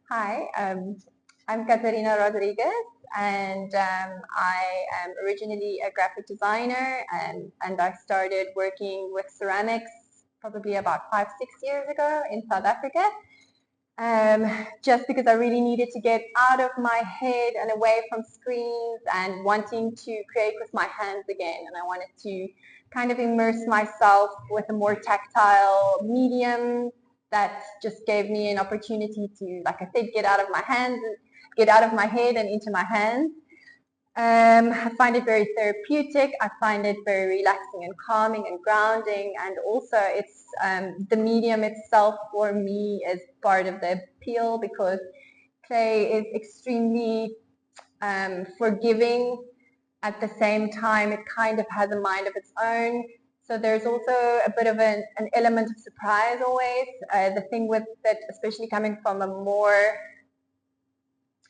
Hi, I'm Catarina Rodrigues, and I am originally a graphic designer, and I started working with ceramics probably about 5, 6 years ago in South Africa. Just because I really needed to get out of my head and away from screens and wanting to create with my hands again. And I wanted to kind of immerse myself with a more tactile medium that just gave me an opportunity to, like I said, get out of my hands, get out of my head and into my hands. I find it very therapeutic. I find it very relaxing and calming and grounding, and also it's the medium itself for me is part of the appeal because clay is extremely forgiving. At the same time, it kind of has a mind of its own. So there's also a bit of an element of surprise always. The thing with that, especially coming from a more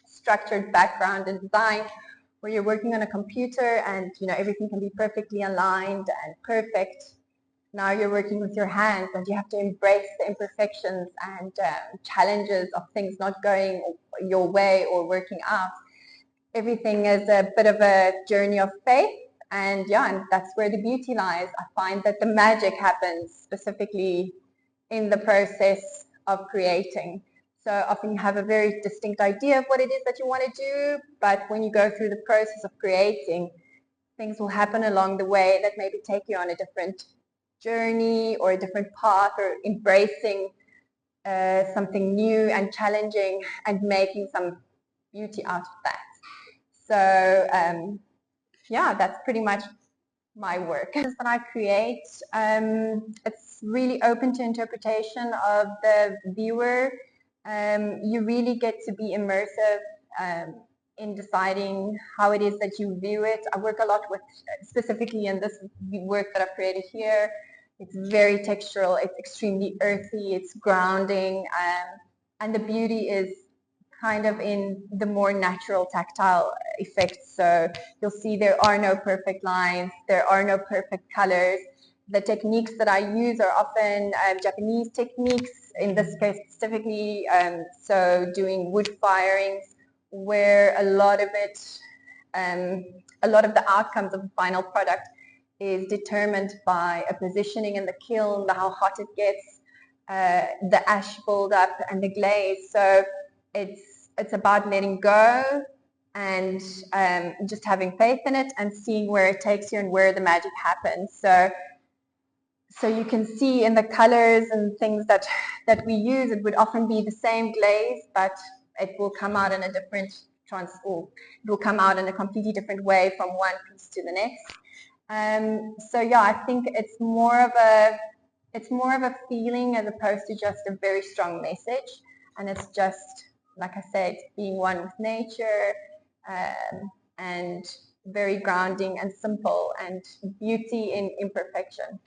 structured background in design, where you're working on a computer and everything can be perfectly aligned and perfect. Now you're working with your hands and you have to embrace the imperfections and challenges of things not going your way or working out. Everything is a bit of a journey of faith, and that's where the beauty lies. I find that the magic happens specifically in the process of creating. So often you have a very distinct idea of what it is that you want to do, but when you go through the process of creating, things will happen along the way that maybe take you on a different journey or a different path, or embracing something new and challenging and making some beauty out of that. So that's pretty much my work. That I create, it's really open to interpretation of the viewer. You really get to be immersive in deciding how it is that you view it. I work a lot with, specifically in this work that I've created here, it's very textural, it's extremely earthy, it's grounding, and the beauty is kind of in the more natural tactile effects. So you'll see there are no perfect lines, there are no perfect colors. The techniques that I use are often Japanese techniques, in this case specifically, so doing wood firings, where a lot of the outcomes of the final product is determined by a positioning in the kiln, how hot it gets, the ash buildup and the glaze. So it's about letting go and just having faith in it and seeing where it takes you and where the magic happens. So you can see in the colors and things that we use, it would often be the same glaze, but it will come out in a different it will come out in a completely different way from one piece to the next. I think it's more of a feeling as opposed to just a very strong message, and it's just, like I said, being one with nature, and very grounding and simple, and beauty in imperfection.